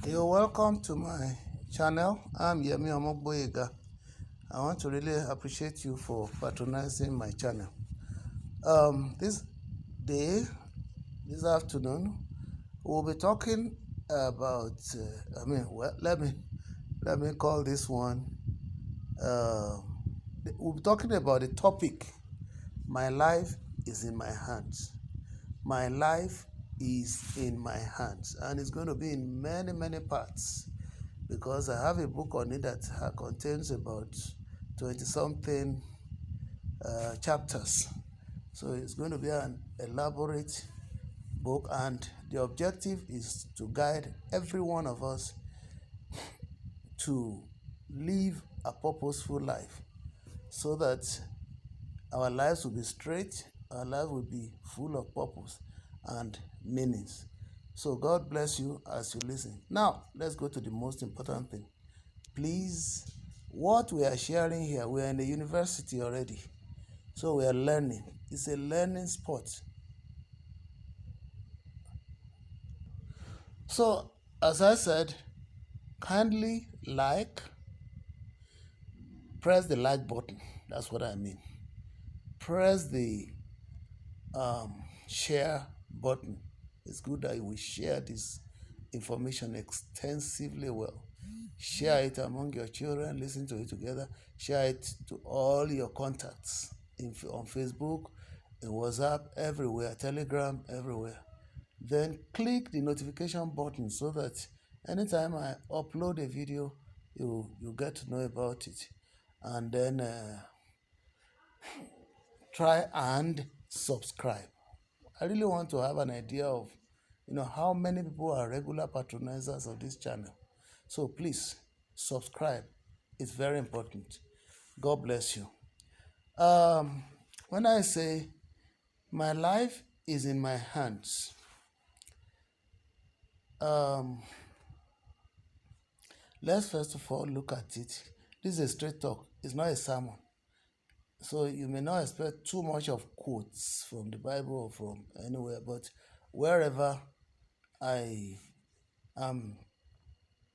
You're welcome to my channel. I'm Yemi Omogboyega. I want to really appreciate you for patronizing my channel. This day, this afternoon, we'll be talking about. Let me call this one. Uh, we'll be talking about the topic. My life is in my hands. My life is in my hands, and it's going to be in many parts because I have a book on it that contains about 20 something chapters. So it's going to be an elaborate book, and the objective is to guide every one of us to live a purposeful life so that our lives will be straight, our lives will be full of purpose and meanings. So God bless you as you listen. Now, let's go to the most important thing. Please, what we are sharing here, we are in the university already. So we are learning. It's a learning sport. So, as I said, kindly press the like button. That's what I mean. Press the share button. It's good that we share this information extensively well. Share it among your children, listen to it together. Share it to all your contacts on Facebook, in WhatsApp, everywhere, Telegram, everywhere. Then click the notification button so that anytime I upload a video, you get to know about it. And then try and subscribe. I really want to have an idea of how many people are regular patronizers of this channel. So please subscribe. It's very important. God bless you. When I say my life is in my hands, let's first of all look at it. This is a straight talk. It's not a sermon. So you may not expect too much of quotes from the Bible or from anywhere, but wherever I am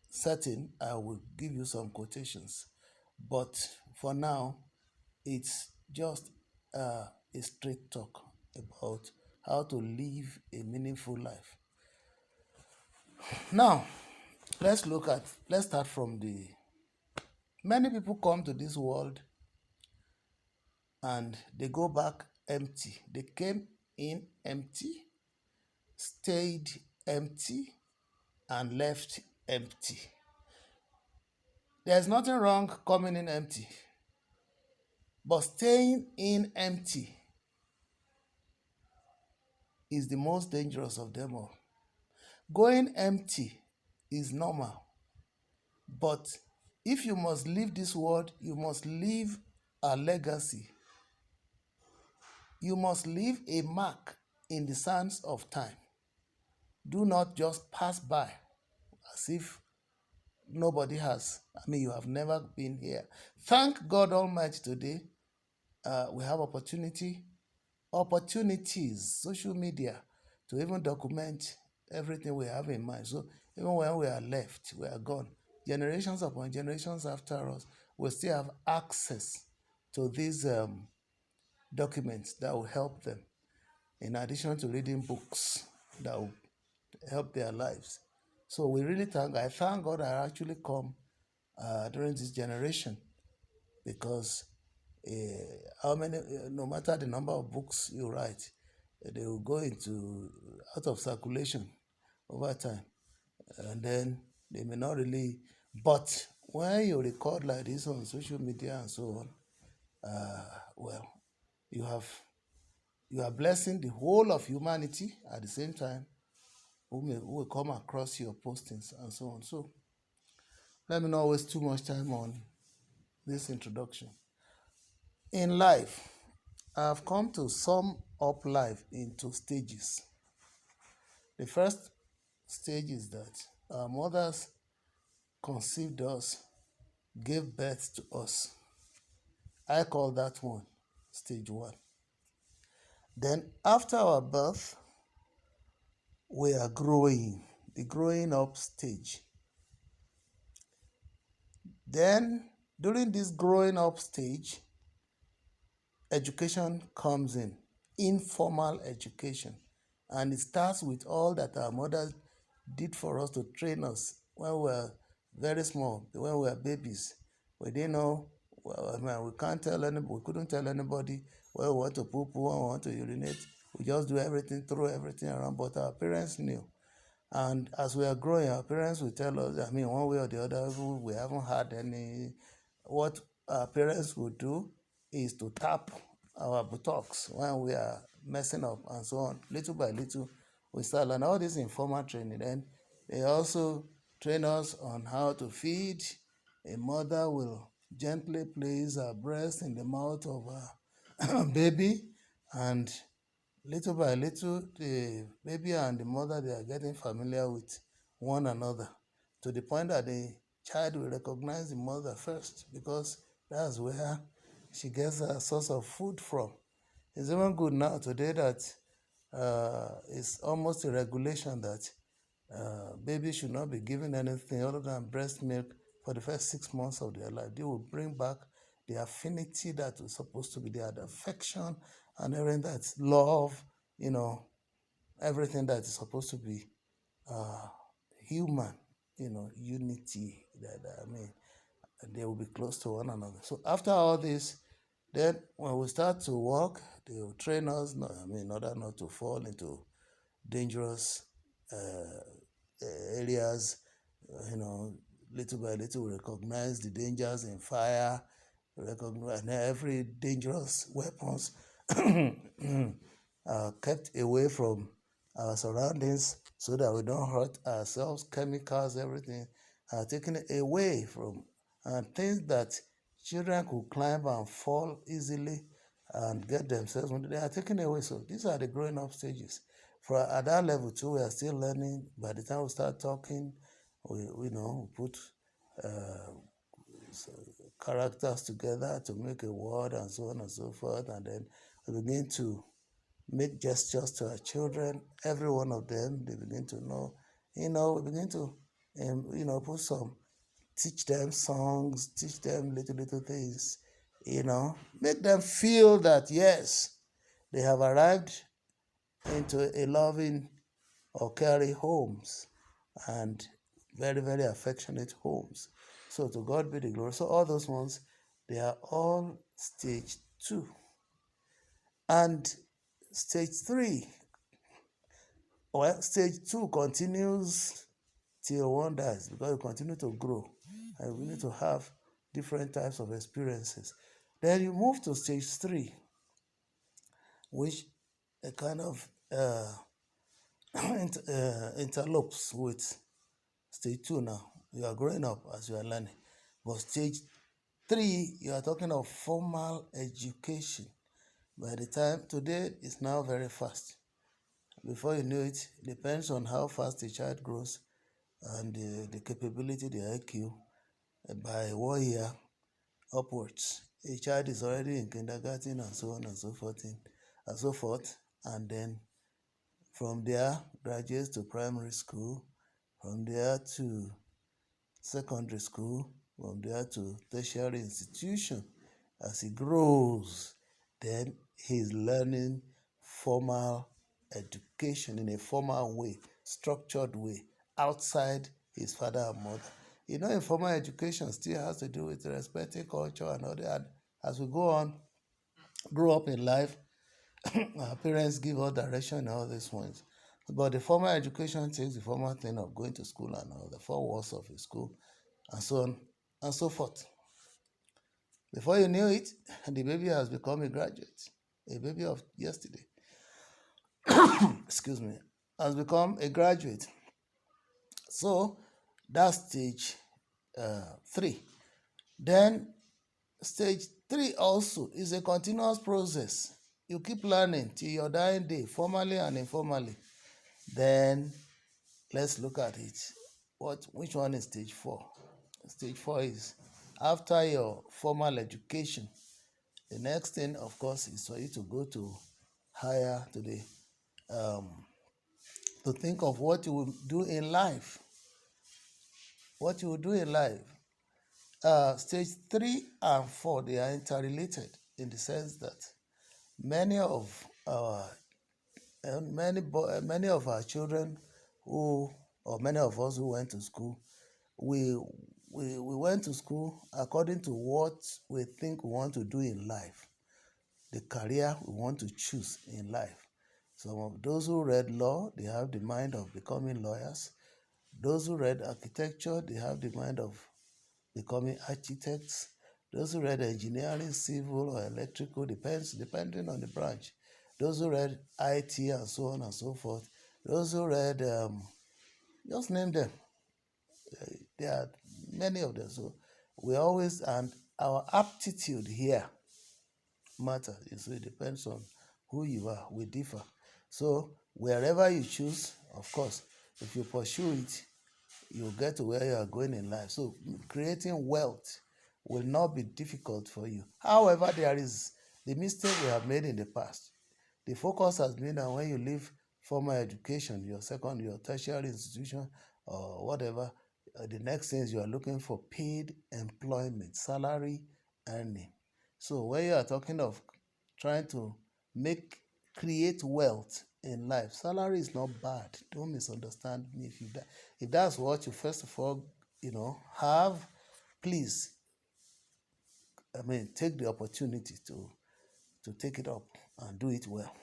certain, I will give you some quotations. But for now, it's just a straight talk about how to live a meaningful life. Now, let's start from many people come to this world and they go back empty. They came in empty, stayed empty, and left empty. There's nothing wrong coming in empty, but staying in empty is the most dangerous of them all. Going empty is normal, but if you must leave this world, you must leave a legacy. You must leave a mark in the sands of time. Do not just pass by as if nobody has. You have never been here. Thank God Almighty today. We have opportunities, social media, to even document everything we have in mind. So even when we are left, we are gone, generations upon generations after us will still have access to these documents that will help them, in addition to reading books that will help their lives. So I thank God I actually come during this generation, because no matter the number of books you write, they will go out of circulation over time, and then they may not really. But when you record like this on social media and so on, you are blessing the whole of humanity at the same time, who will come across your postings and so on. So let me not waste too much time on this introduction. In life, I've come to sum up life into stages. The first stage is that our mothers conceived us, gave birth to us. I call that one stage one. Then after our birth, we are growing, the growing up stage. Then, during this growing up stage, education comes in, informal education. And it starts with all that our mothers did for us to train us when we were very small, when we were babies. We didn't know, well, I mean, we can't tell anybody, we couldn't tell anybody when we want to poo poo, when we want to urinate. We just do everything, throw everything around, but our parents knew. And as we are growing, our parents will tell us, I mean, one way or the other, we haven't had any. What our parents will do is to tap our buttocks when we are messing up and so on. Little by little, we start learning all this informal training. Then they also train us on how to feed. A mother will gently place her breast in the mouth of her baby, and little by little, the baby and the mother, they are getting familiar with one another to the point that the child will recognize the mother first because that's where she gets her source of food from. It's even good now today that it's almost a regulation that babies should not be given anything other than breast milk for the first 6 months of their life. They will bring back the affinity that was supposed to be there, the affection and everything that's love, you know, everything that is supposed to be uh, human, unity. I mean, they will be close to one another. So after all this, then when we start to walk, they will train us, in order not to fall into dangerous areas, little by little we recognize the dangers in fire, recognize and every dangerous weapons are kept away from our surroundings so that we don't hurt ourselves. Chemicals, everything are taken away from, and things that children could climb and fall easily and get themselves when they are taken away. So these are the growing up stages. For at that level too, we are still learning. By the time we start talking, we put uh, characters together to make a word and so on and so forth, and then we begin to make gestures to our children. Every one of them, they begin to know. We begin to, put some, teach them songs, teach them little things. Make them feel that yes, they have arrived into a loving or caring homes and very, very affectionate homes. So to God be the glory. So all those ones, they are all stage 2. And stage 3, stage 2 continues till one dies because we continue to grow and we need to have different types of experiences. Then you move to stage 3, which kind of interlopes with stage 2 now. You are growing up as you are learning. But stage 3, you are talking of formal education. By the time today is now very fast. Before you know it, depends on how fast the child grows and the capability, the IQ. By 1 year upwards, a child is already in kindergarten and so on and so forth, and then from there graduates to primary school, from there to secondary school, from there to tertiary institution. As he grows, then he's learning formal education in a formal way, structured way, outside his father and mother. Informal education still has to do with respecting culture and all that. As we go on, grow up in life, our parents give us direction and all these ones. But the formal education takes the formal thing of going to school and all the 4 walls of a school and so on and so forth. Before you knew it, the baby has become a graduate. A baby of yesterday, excuse me, has become a graduate. So that's stage 3. Then stage 3 also is a continuous process. You keep learning till your dying day, formally and informally. Then let's look at it. Which one is stage 4? Stage 4 is after your formal education. The next thing, of course, is for you to go to higher to the to think of what you will do in life. What you will do in life. Stage 3 and 4, they are interrelated in the sense that many of our many of our children who or many of us who went to school, we we went to school according to what we think we want to do in life, the career we want to choose in life. Some of those who read law, they have the mind of becoming lawyers. Those who read architecture, they have the mind of becoming architects. Those who read engineering, civil, or electrical, depending on the branch. Those who read IT and so on and so forth. Those who read, just name them. There are many of them. So we always, and our aptitude here matter. So it depends on who you are. We differ. So wherever you choose, of course, if you pursue it, you'll get to where you are going in life. So creating wealth will not be difficult for you. However, there is the mistake we have made in the past. The focus has been that when you leave formal education, your tertiary institution, or whatever, the next thing is you are looking for paid employment, salary earning. So when you are talking of trying to make create wealth in life, salary is not bad. Don't misunderstand me. If that's what you first of all have, please, take the opportunity to take it up and do it well.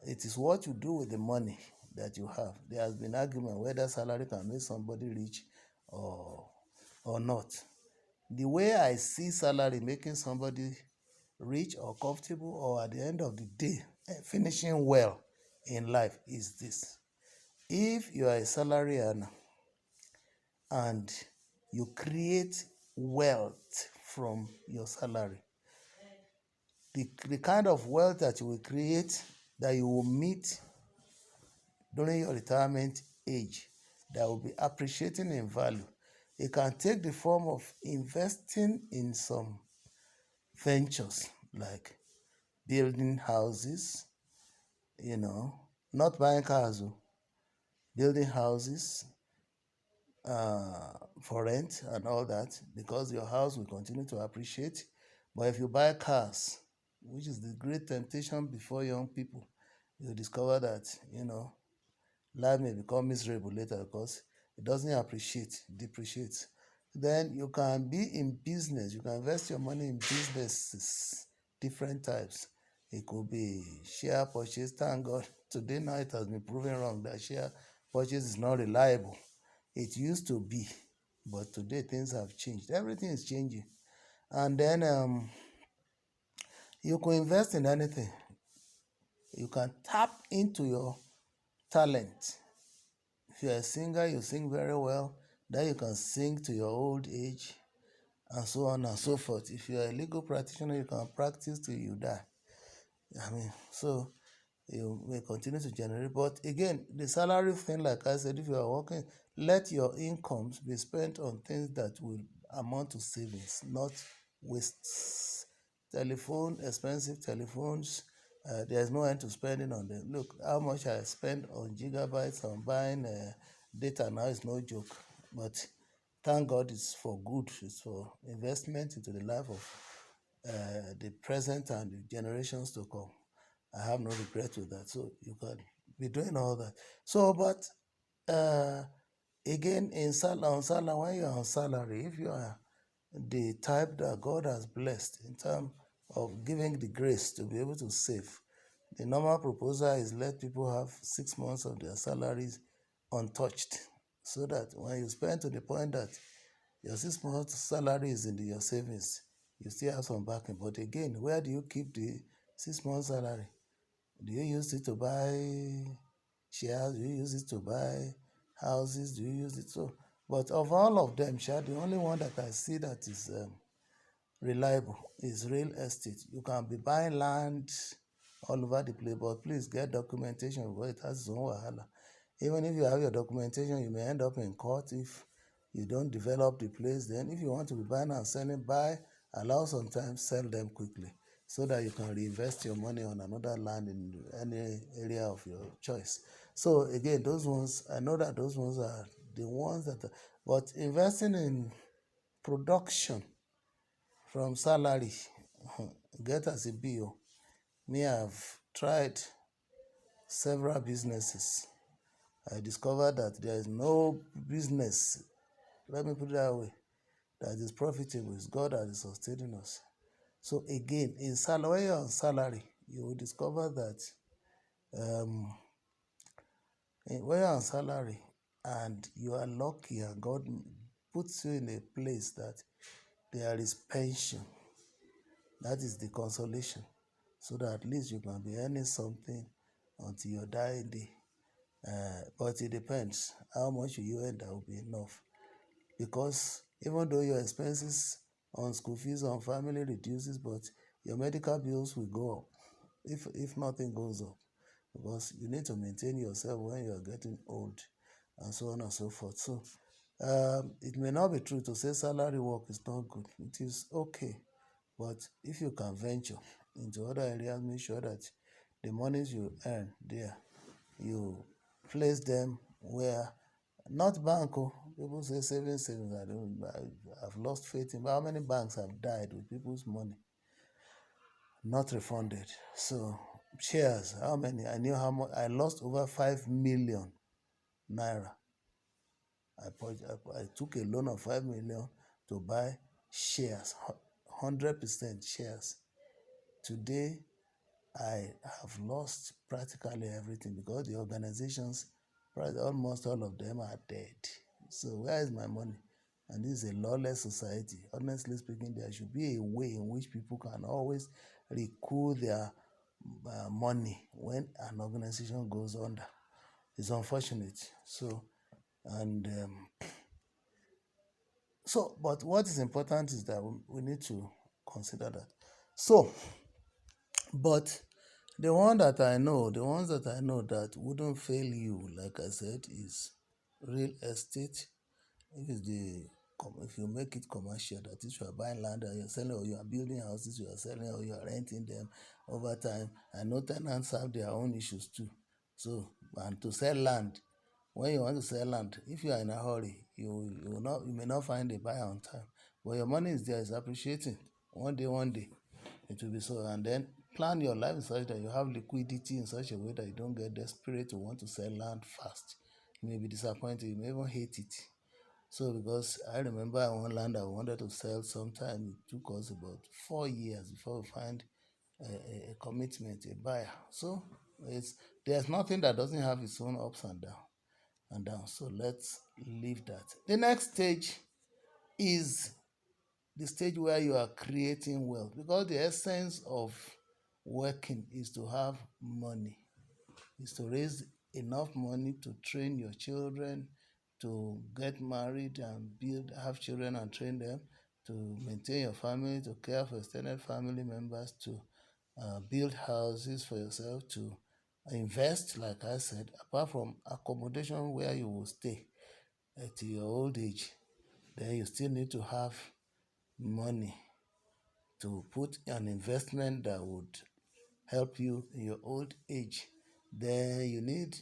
It is what you do with the money that you have. There has been argument whether salary can make somebody rich or not. The way I see salary making somebody rich or comfortable or at the end of the day finishing well in life is this. If you are a salary earner and you create wealth from your salary, the kind of wealth that you will create, that you will meet during your retirement age, that will be appreciating in value. It can take the form of investing in some ventures like building houses, not buying cars, building houses for rent and all that, because your house will continue to appreciate. But if you buy cars, which is the great temptation before young people, you discover that life may become miserable later because it doesn't appreciate, it depreciates. Then you can be in business, you can invest your money in businesses, different types. It could be share purchase. Thank God, today now it has been proven wrong that share purchase is not reliable. It used to be, but today things have changed. Everything is changing. And then you can invest in anything. You can tap into your talent. If you're a singer, you sing very well, then you can sing to your old age and so on and so forth. If you're a legal practitioner, you can practice till you die. So you may continue to generate. But again, the salary thing, like I said, if you are working, let your incomes be spent on things that will amount to savings, not wastes. Telephone, expensive telephones, there's no end to spending on them. Look, how much I spend on gigabytes on buying data now is no joke. But thank God it's for good, it's for investment into the life of the present and the generations to come. I have no regret with that. So you can be doing all that. So, but uh, again, on salary, when you're on salary, if you are the type that God has blessed in terms of giving the grace to be able to save, the normal proposal is let people have 6 months of their salaries untouched, so that when you spend to the point that your 6 months salary is in your savings, you still have some backing. But again, where do you keep the 6 months salary? Do you use it to buy shares? Do you use it to buy houses? Do you use it so? But of all of them, the only one that I see that is reliable is real estate. You can be buying land all over the place, but please get documentation because it has its own wahala. Even if you have your documentation, you may end up in court if you don't develop the place. Then if you want to be buying and selling, allow sometimes sell them quickly so that you can reinvest your money on another land in any area of your choice. So again, those ones, I know that those ones are the ones that, but investing in production from salary get as e be o. Me have tried several businesses. I discovered that there is no business, let me put it that way, that is profitable. It's God that is sustaining us. So again, in salary, when you're on salary, you will discover that um, when you're on salary and you are lucky and God puts you in a place that there is pension, that is the consolation, so that at least you can be earning something until your dying day. But it depends how much you earn, that will be enough. Because even though your expenses on school fees on family reduces, but your medical bills will go up if nothing goes up, because you need to maintain yourself when you are getting old, and so on and so forth. So it may not be true to say salary work is not good. It is okay, but if you can venture into other areas, make sure that the monies you earn there, you place them where, not bank. Oh, people say savings. I've lost faith in. But how many banks have died with people's money not refunded? So shares, how many? I knew how much. I lost over 5 million naira. I took a loan of 5 million to buy shares, 100% shares. Today, I have lost practically everything because the organizations, almost all of them are dead. So where is my money? And this is a lawless society. Honestly speaking, there should be a way in which people can always recoup their money when an organization goes under. It's unfortunate. So, and but what is important is that we need to consider that. So, but the ones that I know that wouldn't fail you, like I said, is real estate. If you make it commercial, that is, you are buying land and you're selling, or you are building houses, you are selling, or you are renting them over time. I know tenants have their own issues too. So, and to sell land, when you want to sell land, if you are in a hurry, you may not find a buyer on time. But your money is there, it's appreciating. One day, it will be so. And then plan your life in such that you have liquidity in such a way that you don't get desperate to want to sell land fast. You may be disappointed, you may even hate it. So, because I remember one land I wanted to sell sometime, it took us about 4 years before we find a commitment, a buyer. So, there's nothing that doesn't have its own ups and down. So, let's leave that. The next stage is the stage where you are creating wealth, because the essence of working is to have money, is to raise enough money to train your children, to get married and have children and train them, to maintain your family, to care for extended family members, to build houses for yourself, to invest, like I said, apart from accommodation where you will stay at your old age. Then you still need to have money to put an investment that would help you in your old age. Then you need